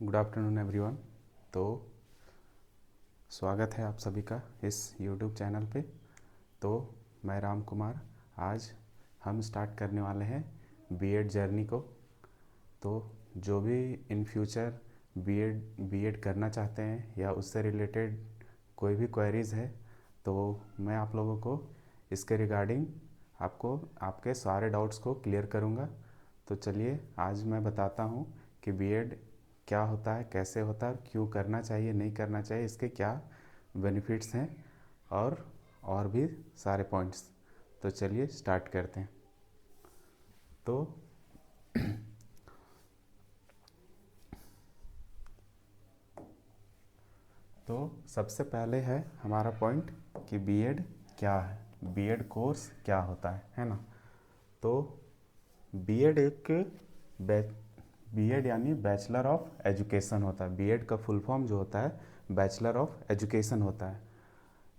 Good afternoon everyone. तो स्वागत है आप सभी का इस यूट्यूब चैनल पे। तो मैं राम कुमार, आज हम स्टार्ट करने वाले हैं बीएड जर्नी को। तो जो भी इन फ्यूचर बीएड करना चाहते हैं या उससे रिलेटेड कोई भी क्वेरीज़ है, तो मैं आप लोगों को इसके रिगार्डिंग आपको आपके सारे डाउट्स को क्लियर करूँगा। तो चलिए आज मैं बताता हूँ कि बीएड क्या होता है, कैसे होता है, क्यों करना चाहिए, नहीं करना चाहिए, इसके क्या बेनिफिट्स हैं और भी सारे पॉइंट्स। तो चलिए स्टार्ट करते हैं। तो तो सबसे पहले है हमारा पॉइंट कि बीएड क्या है, बीएड कोर्स क्या होता है ना। तो बीएड एक बीएड यानी बैचलर ऑफ एजुकेशन होता है। बीएड का फुल फॉर्म जो होता है बैचलर ऑफ एजुकेशन होता है।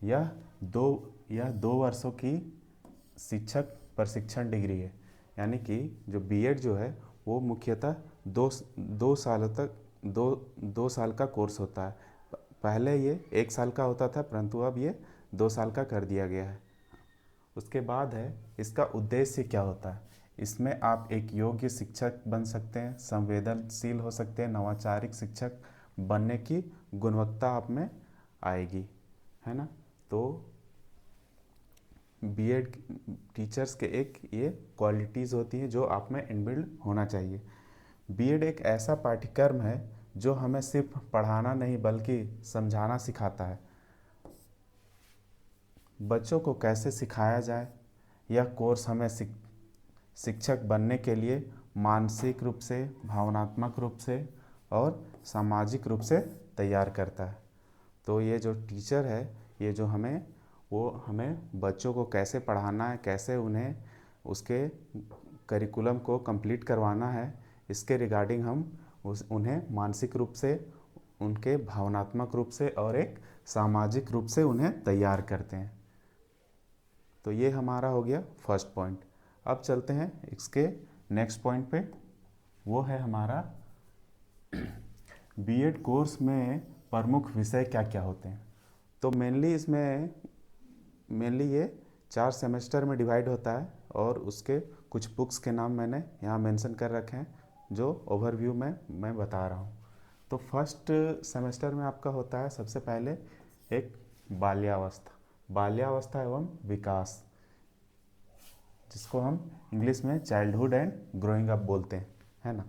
यह दो यह 2 वर्षों की शिक्षक प्रशिक्षण डिग्री है। यानी कि जो बीएड जो है वो मुख्यतः दो साल तक दो साल का कोर्स होता है। पहले ये 1 साल का होता था, परंतु अब ये 2 साल का कर दिया गया है। उसके बाद है इसका उद्देश्य क्या होता है। इसमें आप एक योग्य शिक्षक बन सकते हैं, संवेदनशील हो सकते हैं, नवाचारिक शिक्षक बनने की गुणवत्ता आप में आएगी, है ना। तो बीएड टीचर्स के एक ये क्वालिटीज़ होती हैं जो आप में इनबिल्ड होना चाहिए। बीएड एक ऐसा पाठ्यक्रम है जो हमें सिर्फ पढ़ाना नहीं बल्कि समझाना सिखाता है। बच्चों को कैसे सिखाया जाए, यह कोर्स हमें शिक्षक बनने के लिए मानसिक रूप से, भावनात्मक रूप से और सामाजिक रूप से तैयार करता है। तो ये जो टीचर है, ये जो हमें बच्चों को कैसे पढ़ाना है, कैसे उन्हें उसके करिकुलम को कंप्लीट करवाना है, इसके रिगार्डिंग हम उन्हें मानसिक रूप से, उनके भावनात्मक रूप से और एक सामाजिक रूप से उन्हें तैयार करते हैं। तो ये हमारा हो गया फर्स्ट पॉइंट। अब चलते हैं इसके नेक्स्ट पॉइंट पे। वो है हमारा बीएड कोर्स में प्रमुख विषय क्या क्या होते हैं। तो मेनली ये 4 सेमेस्टर में डिवाइड होता है और उसके कुछ बुक्स के नाम मैंने यहाँ मेंशन कर रखे हैं जो ओवरव्यू में मैं बता रहा हूँ। तो फर्स्ट सेमेस्टर में आपका होता है सबसे पहले एक बाल्यावस्था एवं विकास, जिसको हम इंग्लिश में चाइल्डहुड एंड ग्रोइंग अप बोलते हैं, है ना।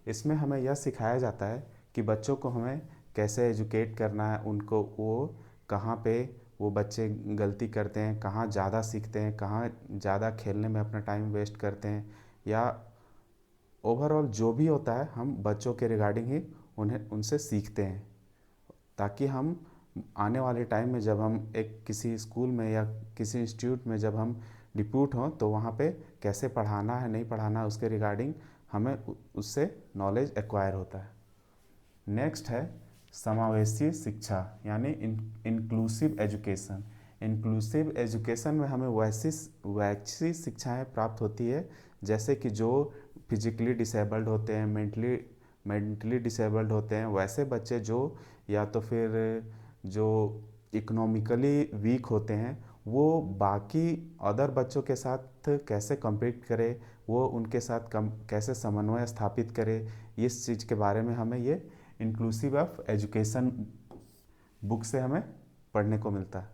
इसमें हमें यह सिखाया जाता है कि बच्चों को हमें कैसे एजुकेट करना है, उनको कहाँ पे वो बच्चे गलती करते हैं, कहाँ ज़्यादा सीखते हैं, कहाँ ज़्यादा खेलने में अपना टाइम वेस्ट करते हैं, या ओवरऑल जो भी होता है हम बच्चों के रिगार्डिंग ही उनसे सीखते हैं, ताकि हम आने वाले टाइम में जब हम एक किसी स्कूल में या किसी इंस्टीट्यूट में जब हम डिप्यूट हों तो वहाँ पे कैसे पढ़ाना है, नहीं पढ़ाना है, उसके रिगार्डिंग हमें उससे नॉलेज एक्वायर होता है। नेक्स्ट है समावेशी शिक्षा यानी इंक्लूसिव एजुकेशन। इंक्लूसिव एजुकेशन में हमें वैसी शिक्षाएँ प्राप्त होती है जैसे कि जो फिजिकली डिसेबल्ड होते हैं, मेंटली डिसेबल्ड होते हैं, वैसे बच्चे जो, या तो फिर जो इकोनॉमिकली वीक होते हैं, वो बाकी अदर बच्चों के साथ कैसे कम्पीट करे, वो उनके साथ कैसे समन्वय स्थापित करे, इस चीज़ के बारे में हमें ये इंक्लूसिव ऑफ एजुकेशन बुक से हमें पढ़ने को मिलता है।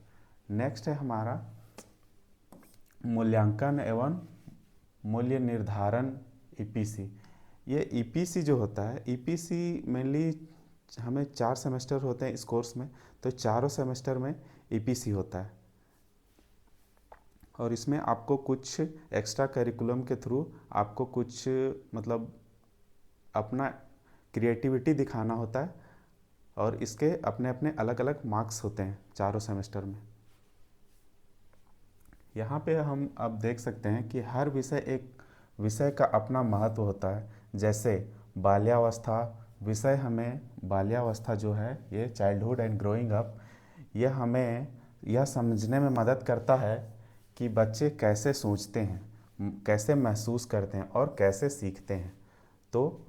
नेक्स्ट है हमारा मूल्यांकन एवं मूल्य निर्धारण ईपीसी। ये ईपीसी जो होता है, ईपीसी मेनली हमें 4 सेमेस्टर होते हैं इस कोर्स में, तो चारों सेमेस्टर में ईपीसी होता है और इसमें आपको कुछ एक्स्ट्रा करिकुलम के थ्रू आपको कुछ मतलब अपना क्रिएटिविटी दिखाना होता है और इसके अपने अपने अलग अलग मार्क्स होते हैं चारों सेमेस्टर में। यहाँ पे हम अब देख सकते हैं कि हर विषय का अपना महत्व होता है। जैसे बाल्यावस्था विषय, हमें बाल्यावस्था जो है ये चाइल्डहुड एंड ग्रोइंग अप, यह हमें यह समझने में मदद करता है कि बच्चे कैसे सोचते हैं, कैसे महसूस करते हैं और कैसे सीखते हैं। तो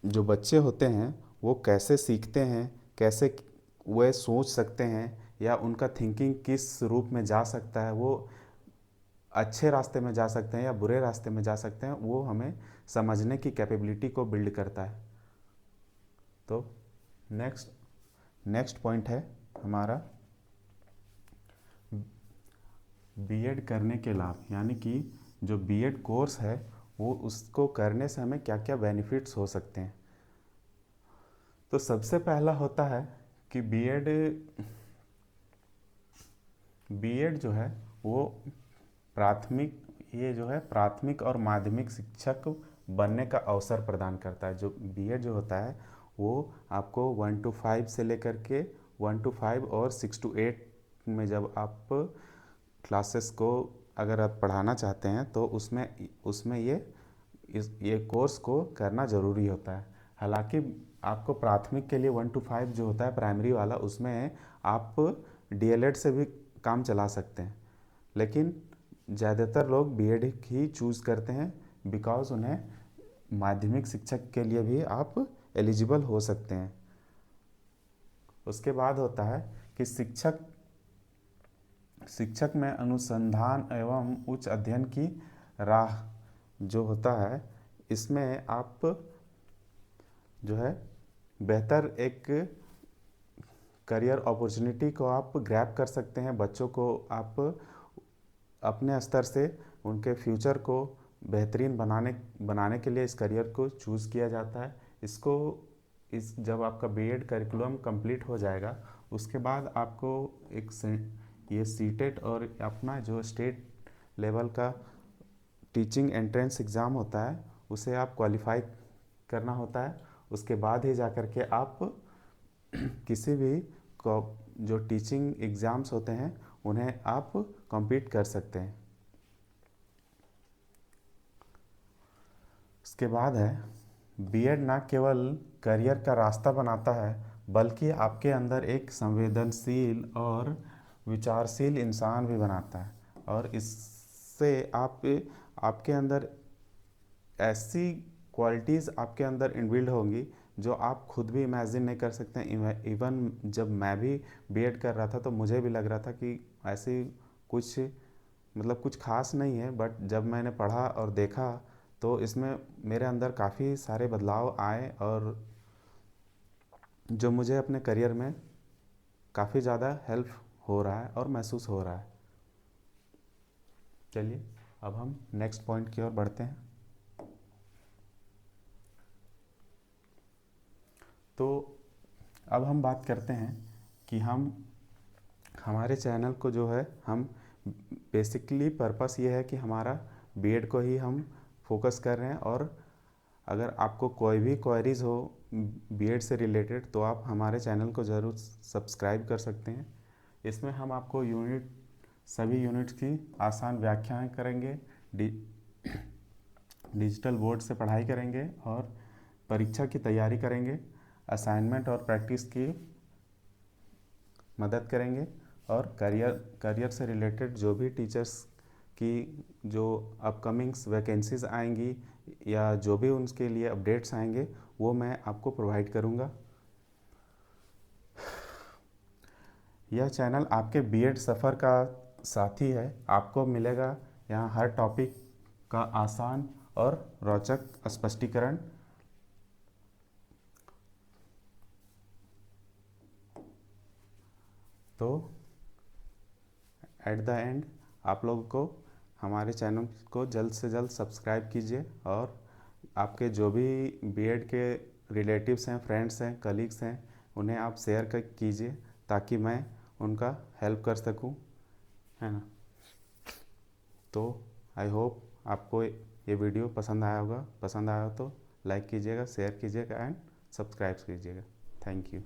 जो बच्चे होते हैं वो कैसे सीखते हैं, कैसे वे सोच सकते हैं, या उनका थिंकिंग किस रूप में जा सकता है, वो अच्छे रास्ते में जा सकते हैं या बुरे रास्ते में जा सकते हैं, वो हमें समझने की कैपेबिलिटी को बिल्ड करता है। तो नेक्स्ट पॉइंट है हमारा बीएड करने के लाभ, यानी कि जो बीएड कोर्स है वो उसको करने से हमें क्या क्या बेनिफिट्स हो सकते हैं। तो सबसे पहला होता है कि बीएड जो है वो प्राथमिक और माध्यमिक शिक्षक बनने का अवसर प्रदान करता है। जो बीएड जो होता है वो आपको 1 to 5 से लेकर के 1 to 5 और 6 to 8 में जब आप क्लासेस को अगर आप पढ़ाना चाहते हैं तो उसमें ये कोर्स को करना ज़रूरी होता है। हालांकि आपको प्राथमिक के लिए 1 to 5 जो होता है प्राइमरी वाला, उसमें आप डीएलएड से भी काम चला सकते हैं, लेकिन ज़्यादातर लोग बीएड ही चूज़ करते हैं बिकॉज़ उन्हें माध्यमिक शिक्षक के लिए भी आप एलिजिबल हो सकते हैं। उसके बाद होता है कि शिक्षक में अनुसंधान एवं उच्च अध्ययन की राह जो होता है, इसमें आप जो है बेहतर एक करियर अपॉर्चुनिटी को आप ग्रैब कर सकते हैं। बच्चों को आप अपने स्तर से उनके फ्यूचर को बेहतरीन बनाने के लिए इस करियर को चूज़ किया जाता है। जब आपका बीएड करिकुलम कंप्लीट हो जाएगा, उसके बाद आपको ये सीटेट और अपना जो स्टेट लेवल का टीचिंग एंट्रेंस एग्ज़ाम होता है उसे आप क्वालिफाई करना होता है। उसके बाद ही जाकर के आप किसी भी जो टीचिंग एग्ज़ाम्स होते हैं उन्हें आप कम्पीट कर सकते हैं। उसके बाद है बीएड ना केवल करियर का रास्ता बनाता है बल्कि आपके अंदर एक संवेदनशील और विचारशील इंसान भी बनाता है, और इससे आपके अंदर ऐसी क्वालिटीज़ आपके अंदर इनबिल्ड होंगी जो आप खुद भी इमेजिन नहीं कर सकते हैं। इवन जब मैं भी बीएड कर रहा था तो मुझे भी लग रहा था कि ऐसी कुछ खास नहीं है, बट जब मैंने पढ़ा और देखा तो इसमें मेरे अंदर काफ़ी सारे बदलाव आए और जो मुझे अपने करियर में काफ़ी ज़्यादा हेल्प हो रहा है और महसूस हो रहा है। चलिए अब हम नेक्स्ट पॉइंट की ओर बढ़ते हैं। तो अब हम बात करते हैं कि हमारे चैनल को जो है हम बेसिकली पर्पस ये है कि हमारा बीएड को ही हम फोकस कर रहे हैं, और अगर आपको कोई भी क्वेरीज हो बीएड से रिलेटेड तो आप हमारे चैनल को ज़रूर सब्सक्राइब कर सकते हैं। इसमें हम आपको सभी यूनिट्स की आसान व्याख्याएं करेंगे, डिजिटल बोर्ड से पढ़ाई करेंगे और परीक्षा की तैयारी करेंगे, असाइनमेंट और प्रैक्टिस की मदद करेंगे, और करियर से रिलेटेड जो भी टीचर्स की जो अपकमिंग्स वैकेंसीज आएंगी या जो भी उनके लिए अपडेट्स आएंगे वो मैं आपको प्रोवाइड करूंगा। यह चैनल आपके बीएड सफ़र का साथी है। आपको मिलेगा यहाँ हर टॉपिक का आसान और रोचक स्पष्टीकरण। तो एट द एंड आप लोगों को हमारे चैनल को जल्द से जल्द सब्सक्राइब कीजिए, और आपके जो भी बीएड के रिलेटिव्स हैं, फ्रेंड्स हैं, कलीग्स हैं, उन्हें आप शेयर कीजिए ताकि मैं उनका हेल्प कर सकूं, है ना। तो आई होप आपको ये वीडियो पसंद आया होगा। पसंद आया हो तो लाइक कीजिएगा, शेयर कीजिएगा एंड सब्सक्राइब कीजिएगा। Thank you.